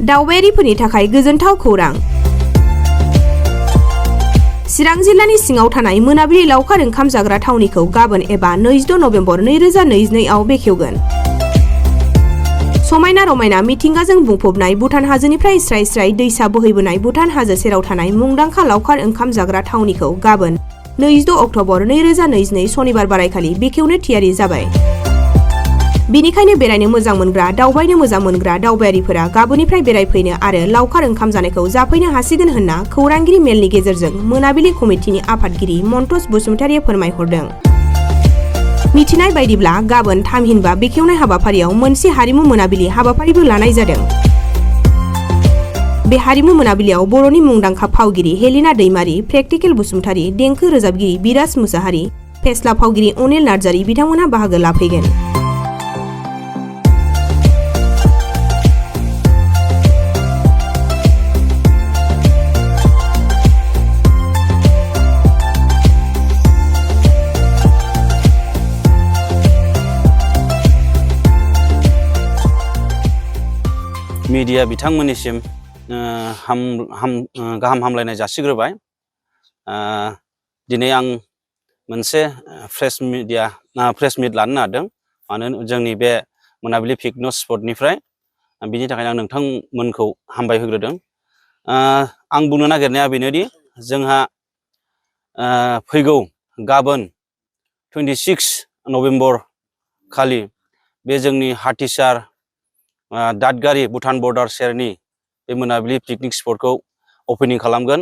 दावबायारिफोरनि थाखाय गोजोनथाव खौरां। चिरां जिल्लानि सिङाव थानाय मोनाबिलि लावखार ओंखाम जाग्रा थावनिखौ गाबोन एबा 26 नभेम्बर 2022 आव बेखेवगोन। समायना रमायना मिथिंगाजों बुंफबनाय भुटान हाजोनिफ्राय स्राय स्राय दैसा बोहैबोनाय भुटान हाजो सेराव थानाय मुंदांखा लावखार ओंखाम जाग्रा थावनिखौ गाबोन 26 अक्ट'बर 2022 सनिबार बारायखालि बेखेवनो थियारि जाबाय। बिनिखायनो बेरायनो मोजां मोनग्रा दावबायनो मोजां मोनग्रा दावबायारिफोरा गाबोननिफ्राय बेरायफैनो आरो लावखार ओंखाम जानायखौ जाफैनो हासिगोन होनना खौरांगिरि मेलनि गेजेरजों मोनाबिलि कमिटिनि आफादगिरि मन्टस बसुमतारिया फोरमायहरदों। मिथिनाय बायदिब्ला गाबोन थामहिनबा बेखेवनाय हाबाफारियाव मोनसे हारिमु मोनाबिलि हाबाफारिबो लानाय जादों। बे हारिमु मोनाबिलियाव बर'नि मुंदांखा फावगिरि हेलिना दैमारि, प्रेक्टिकेल बसुमतारि, देंखो रोजाबगिरि बिराज मुसाहारि, फेस्ला फावगिरि अनिल नार्जारि बिथांमोनहा बाहागो लाफैगोन। मीडिया बिथांमोननिसिम गाहाम हामलायनाय जासिग्रोबाय। दिनै आं मोनसे प्रेस मिट लानो नागिरदों, मानो जोंनि बे मोनाबिलि पिकनिक स्पटनिफ्राय। बिनि थाखाय आं नोंथांमोनखौ हामबाय होग्रोदों। आं बुंनो नागिरनाया बेनोदि जोंहा फैगौ गाबोन 26 नभेम्बर खालि बे जोंनि हाथिसार दादगारि भुटान बर्डार सेरनि बे मोनाबिलि पिकनिक स्पटखौ अपेनिं खालामगोन।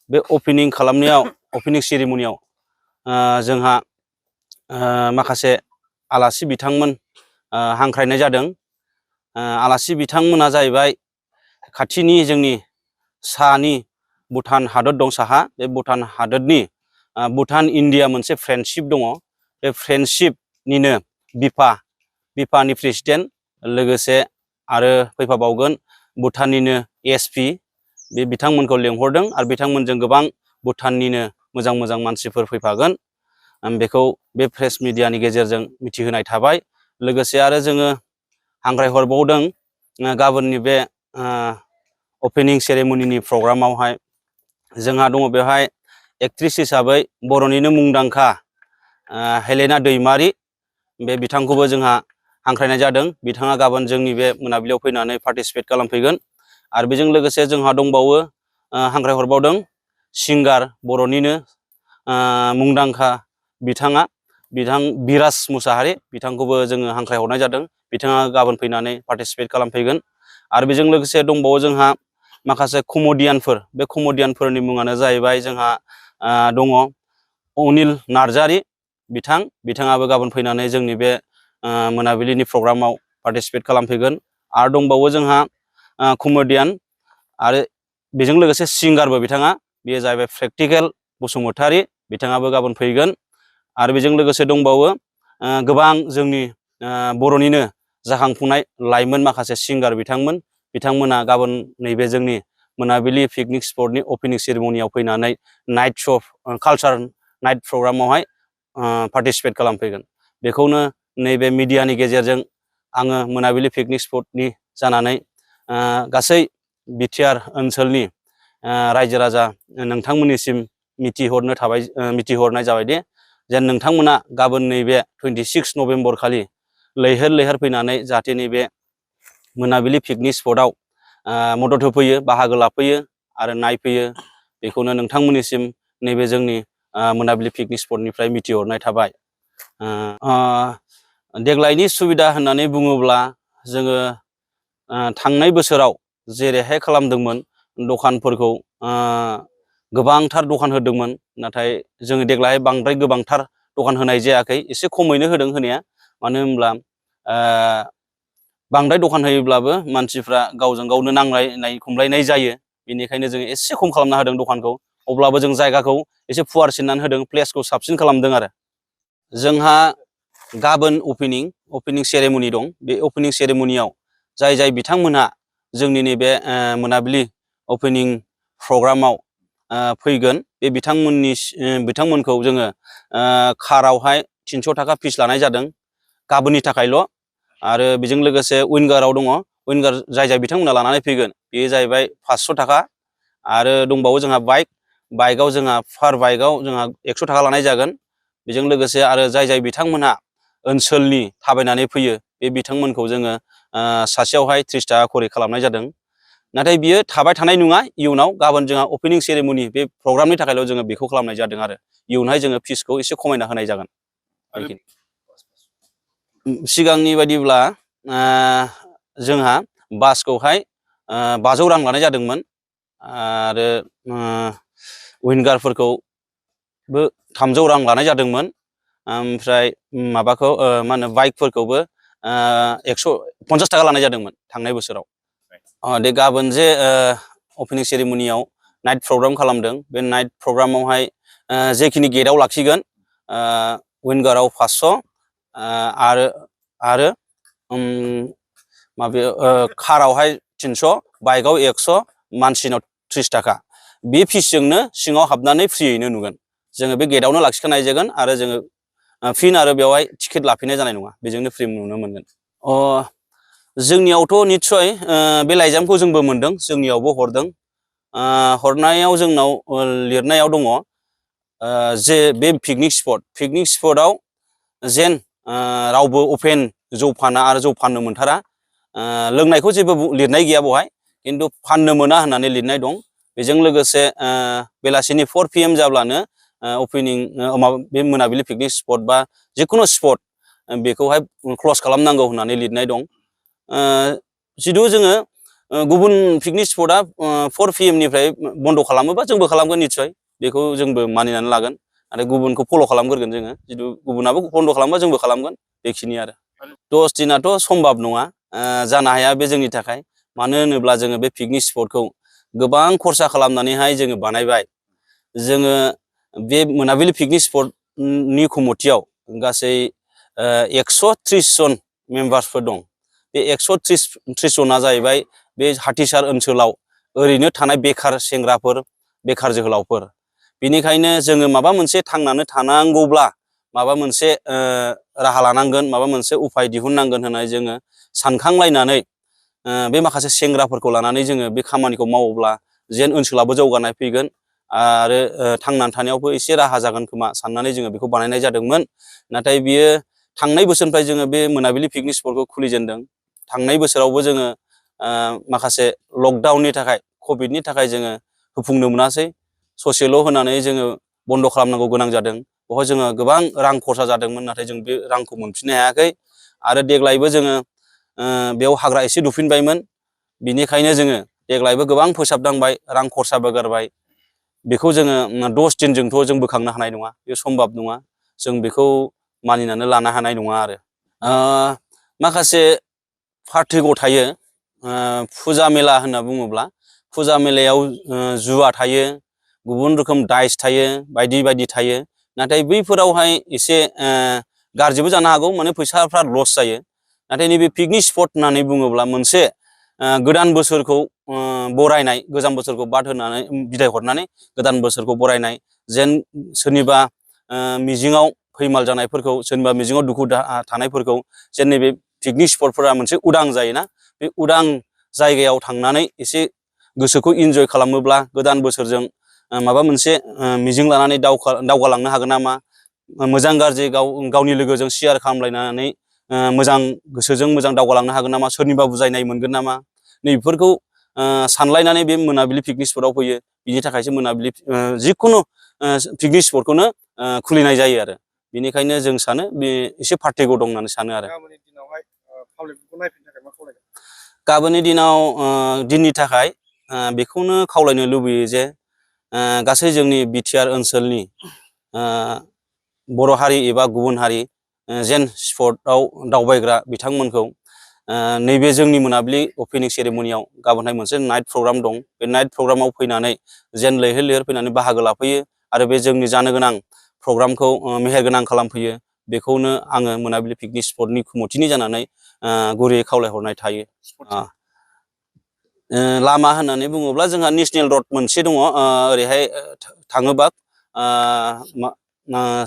बे अपेनिं सेरेमनियाव जोंहा माखासे आलासि बिथांमोन हांख्रायनाय जादों। आलासि बिथांमोना जाहैबाय खाथिनि जोंनि साहानि भुटान हादर दं साहा। बे भुटान हादरनि भुटान इण्डिया मोनसे फ्रेन्डशिप दङ। बे फ्रेन्डशिपनिनो बिफानि प्रेसिडेन्ट, लोगोसे आरो फैफाबावगोन भुटाननिनो एसपि, बे बिथांमोनखौ लेंहरदों आरो बिथांमोनजों गोबां भुटाननिनो मोजां मोजां मानसिफोर फैफागोन। बेखौ बे प्रेस मिडियानि गेजेरजों मिथिहोनाय थाबाय। लोगोसे आरो जोङो हांख्रायहरबावदों गाबोननि बे अपेनिं सेरेमनिनि प्रग्रामावहाय जोंहा दङ बेवहाय एक्ट्रिस हिसाबै बर'निनो मुंदांखा हेलेना दैमारि, बे बिथांखौबो जोंहा हांख्रायनाय जादों। बिथाङा गाबोन जोंनि बे मोनाबिलियाव फैनानै पार्टिसिपेट खालामफैगोन। आरो बेजों लोगोसे जोंहा दंबावो हांख्रायहरबावदों सिंगार, बर'निनो मुंदांखा बिथां बिराज मुसाहारि, बिथांखौबो जोङो हांख्रायहरनाय जादों। बिथाङा गाबोन फैनानै पार्टिसिपेट खालामफैगोन। आरो बेजों लोगोसे दंबावो जोंहा माखासे कमेडियानफोर। बे कमेडियानफोरनि मुङानो जाहैबाय जोंहा दङ अनिल नार्जारि, बिथाङाबो गाबोन फैनानै जोंनि बे मोनाबिलिनि प्रग्रामाव पार्टिसिपेट खालामफैगोन। आरो दंबावो जोंहा कमेडियान आरो बेजों लोगोसे सिंगारबो बिथाङा, बेयो जाहैबाय प्रेक्टिकेल बसुमतारि, बिथाङाबो गाबोन फैगोन। आरो बेजों लोगोसे दंबावो गोबां जोंनि बर'निनो जाखांफुनाय लाइमोन माखासे सिंगार बिथांमोना गाबोन नैबे जोंनि मोनाबिलि पिकनिक स्पटनि अपेनिं सेरेमनियाव फैनानै नाइट श' कालचार नाइट प्रग्रामावहाय पार्टिसिपेट खालामफैगोन। बेखौनो नैबे मिडियानि गेजेरजों आङो मोनाबिलि पिकनिक स्पटनि जानानै गासै बिटिआर ओनसोलनि रायजो राजा नोंथांमोननिसिम मिथिहरनाय जाबायदि जेन नोंथांमोना गाबोन नैबे 26 नभेम्बर खालि लैहोर लैहोर फैनानै जाहाथे नैबे मोनाबिलि पिकनिक स्पटआव मदद होफैयो, बाहागो लाफैयो आरो नायफैयो, बेखौनो नोंथांमोननिसिम नैबे जोंनि मोनाबिलि पिकनिक स्पटनिफ्राय मिथिहरनाय थाबाय। देग्लायनि सुबिदा होननानै बुङोब्ला जोङो थांनाय बोसोराव जेरैहाय खालामदोंमोन, दखानफोरखौ गोबांथार दखान होदोंमोन, नाथाय जोङो देग्लाय बांद्राय गोबांथार दखान होनाय जायाखै। एसे खमैनो होदों होनाया। मानो होनब्ला बांद्राय दखान होयोब्लाबो मानसिफ्रा गावजों गावनो नांलायनाय खमलायनाय जायो। बेनिखायनो जोङो एसे खम खालामना होदों दखानखौ। अब्लाबो जों जायगाखौ एसे फुवारसिननानै होदों, प्लेसखौ साबसिन खालामदों आरो। जोंहा गाबोन अपेनिं सेरेमनि दं। बे अपेनिं सेरेमनियाव जाय बिथांमोनहा जोंनि नैबे मोनाबिलि अपेनिं प्रग्रामाव फैगोन, बे बिथांमोनखौ जोङो कारावहाय 300 थाखा फिस लानाय जादों गाबोननि थाखायल'। आरो बेजों लोगोसे उइंगाराव दङ विंगार जाय बिथांमोना लानानै फैगोन बेयो जाहैबाय 500 थाखा आरो दंबावो जोंहा बाइकआव जोंहा पार बाइकआव जोंहा 100 थाखा लानाय जागोन बेजों लोगोसे आरो जाय बिथांमोनहा ओनसोलनि थाबायनानै फैयो बे बिथांमोनखौ जोङो सासेयावहाय 30 थाखा खरि खालामनाय जादों नाथाय बियो थाबाय थानाय नङा इयुनाव गाबोन जोंहा ओपनिं सेरेमनि बे प्रग्रामनि थाखायल' जोङो बेखौ खालामनाय जादों आरो इयुनावहाय जोङो फिसखौ एसे खमायना होनाय जागोन सिगांनि बायदिब्ला जोंहा बासखौहाय 500 रां लानाय जादोंमोन आरो विंगारफोरखौबो 300 रां लानाय जादोंमोन ओमफ्राय माबाखौ मा होनो बाइकफोरखौबो 150 थाखा लानाय जादोंमोन थांनाय बोसोराव दे गाबोन जे ओपनिं सेरेमनियाव नाइट प्रग्राम खालामदों बे नाइट प्रग्रामावहाय जेखिनि गेटआव लाखिगोन विंगाराव 500 आरो माबायाव कारावहाय 300 बाइकआव 100 मानसिनाव 30 थाखा बे फिसजोंनो सिङाव हाबनानै फ्रियैनो नुगोन जोङो बे गेटआवनो लाखिखानाय जागोन आरो जोङो फिन आरो बेवहाय टिकेट लाफिननाय जानाय नङा बेजोंनो फ्रि नुनो मोनगोन जोंनियावथ' निस्सय बे लाइजामखौ जोंबो मोनदों जोंनियावबो हरदों हरनायाव जोंनाव लिरनायाव दङ जे बे पिकनिक स्पटआव जेन रावबो अपेन जौ फाना आरो जौ फाननो मोनथारा लोंनायखौ जेबो लिरनाय गैया बेवहाय खिन्थु फाननो मोना होननानै लिरनाय दं बेजों लोगोसे बेलासिनि 4 PM जाब्लानो ओपनिं बे मोनाबिलि पिकनिक स्पट बा जिखुनु स्पट बेखौहाय क्ल'ज खालामनांगौ होननानै लिरनाय दं जिथु जोङो गुबुन पिकनिक स्पटआ 4 PM निफ्राय बन्द' खालामोबा जोंबो खालामगोन निस्सय बेखौ जोंबो मानिनानै लागोन आरो गुबुनखौ फल' खालामग्रोगोन जोङो जिथु गुबुनाबो बन्द' खालामबा जोंबो खालामगोन बेखिनि आरो 10 दिनाथ' सम्भब नङा जानो हाया बे जोंनि थाखाय मानो होनोब्ला जोङो बे पिकनिक स्पटखौ गोबां खरसा खालामनानैहाय जोङो बानायबाय जोङो बे मोनाबिलि पिकनिक स्पटनि कमिटियाव गासै 130 जन मेम्बार्सफोर दं बे 130 जना जाहैबाय बे हाथिसार ओनसोलाव ओरैनो थानाय बेखार सेंग्राफोर बेखार जोहोलावफोर बेनिखायनो जोङो माबा मोनसे थांनानै थानांगौब्ला माबा मोनसे राहा लानांगोन माबा मोनसे उफाय दिहुननांगोन होननानै जोङो सानखांलायनानै बे माखासे सेंग्राफोरखौ लानानै जोङो बे खामानिखौ मावोब्ला जेन ओनसोलाबो जौगानाय फैगोन आरो थांनानै थानायावबो एसे राहा जागोन खोमा साननानै जोङो बेखौ बानायनाय जादोंमोन नाथाय बियो थांनाय बोसोरनिफ्राय जोङो बे मोनाबिलि पिकनिक स्पटखौ खुलिजेनदों थांनाय बोसोरावबो जोङो माखासे लकडाउननि थाखाय कभिडनि थाखाय जोङो होफुंनो मोनासै ससेल' होनानै जोङो बन्द' खालामनांगौ गोनां जादों बेवहाय जोङो गोबां रां खरसा जादोंमोन नाथाय जों बे रांखौ मोनफिननो हायाखै आरो देग्लायबो जोङो बेयाव हाग्रा एसे दुफिनबायमोन बिनिखायनो जोङो देग्लायबो गोबां फोसाबनांबाय रां खरसाबो गारबाय बेखौ जोङो 10 दिनजोंथ' जों बोखांनो हानाय नङा बे सम्भब नङा जों बेखौ मानिनानै लानो हानाय नङा आरो माखासे पार्टिगआव थायो फुजा मेला होनना बुङोब्ला फुजा मेलायाव जुवा थायो गुबुन रोखोम दाइस थायो बायदि बायदि थायो नाथाय बैफोरावहाय एसे गाज्रिबो जानो हागौ माने फैसाफ्रा लस जायो नाथाय नैबे पिकनिक स्पट होननानै बुङोब्ला मोनसे गोदान बोसोरखौ बरायनाय गोजाम बोसोरखौ बाद होनानै बिदाय हरनानै गोदान बोसोरखौ बरायनाय जेन सोरनिबा मिजिङाव फैमाल जानायफोरखौ सोरनिबा मिजिङाव दुखु दाहा थानायफोरखौ जेन नैबे पिकनिक स्पटफोरा मोनसे उदां जायोना बे उदां जायगायाव थांनानै एसे गोसोखौ इन्जय खालामोब्ला गोदान बोसोरजों माबा मोनसे मिजिं लानानै दावगालांनो हागोन नामा मोजां गाज्रि गावनि लोगोजों शेयार खालामलायनानै मोजां गोसोजों मोजां दावगालांनो हागोन नामा सोरनिबा बुजायनाय मोनगोन नामा नैबेफोरखौ सानलायनानै बे मोनाबिलि पिकनिक स्पटआव फैयो बिनि थाखायसो मोनाबिलि जिखुनु पिकनिक स्पटखौनो खुलिनाय जायो आरो बेनिखायनो जों सानो बे एसे पार्टिगआव दं होननानै सानो आरो गाबोननि दिननि थाखाय बेखौनो खावलायनो लुबैयो जे गासै जोंनि बिटिआर ओनसोलनि बर' हारि एबा गुबुन हारि जेन स्पटआव दावबायग्रा बिथांमोनखौ नैबे जोंनि मोनाबिलि ओपनिं सेरेमनियाव गाबोनहाय मोनसे नाइट प्रग्राम दं बे नाइट प्रग्रामाव फैनानै जेन लैहोर लैहोर फैनानै बाहागो लाफैयो आरो बे जोंनि जानो गोनां प्रग्रामखौ मेहेरगोनां खालामफैयो बेखौनो आङो मोनाबिलि पिकनिक स्पटनि कमिटिनि जानानै गुरैयै खावलायहरनाय थायो लामा होननानै बुङोब्ला जोंहा नेसनेल रड मोनसे दङ ओरैहाय थाङोबा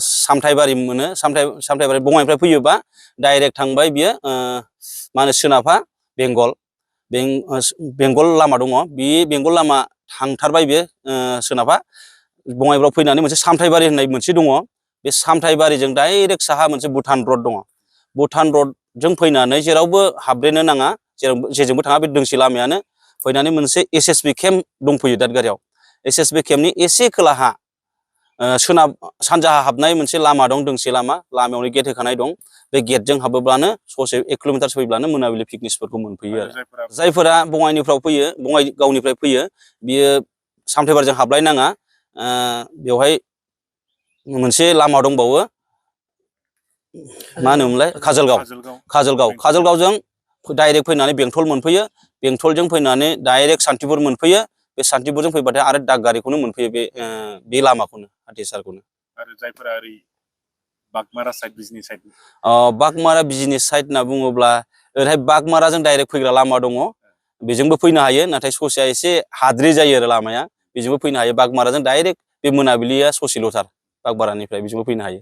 सामथायबारि मोनो सामथायबारि बङाइनिफ्राय फैयोबा डाइरेक्ट थांबाय बियो मा होनो सोनाबहा बेंगल बेंगल लामा दङ बे बेंगल लामा थांथारबाय बे सोनाबहा बङाइगावआव फैनानै मोनसे सामथाइबारि होननाय मोनसे दङ बे सामथाइबारिजों डाइरेक्ट साहा मोनसे भुटान रड दङ भुटान रडजों फैनानै जेरावबो हाबब्रेनो नाङा जेजोंबो थाङा बे दोंसे लामायानो फैनानै मोनसे एसएसबि केम्प दंफैयो दादगारियाव एसएसबि केम्पनि एसे खोलाहा सोनाब सानजाहा हाबनाय मोनसे लामा दं दोंसे लामायावनो गेट होखानाय दं बे गेटजों हाबोब्लानो ससे 1 किल'मिटारसो फैब्लानो मोनाबिलि पिकनिक स्पटखौ मोनफैयो आरो जायफोरा बङाइनिफ्राय फैयो बङाइगावनिफ्राय फैयो बियो सामथाइबारिजों हाबलायनाङा बेवहाय मोनसे लामा दंबावो मा होनोमोनलाय काजलगावजों डाइरेक्ट फैनानै बेंटल मोनफैयो बेंटलजों फैनानै डाइरेक्ट सान्तिपुर मोनफैयो बे सान्तिपुरजों फैबाथाय आरो दादगारिखौनो मोनफैयो बे लामाखौनो हाथेसारखौनो आरो जायफोरा ओरै बागमारा साइड बिजनि साइड बागमारा बिजनेस साइड होनना बुङोब्ला ओरैहाय बागमाराजों डाइरेक्ट फैग्रा लामा दङ बेजोंबो फैनो हायो नाथाय ससेया एसे हाद्रि जायो आरो लामाया बेजोंबो फैनो हायो बागमाराजों डाइरेक्ट बे मोनाबिलिया ससेल'थार बागमारानिफ्राय बेजोंबो फैनो हायो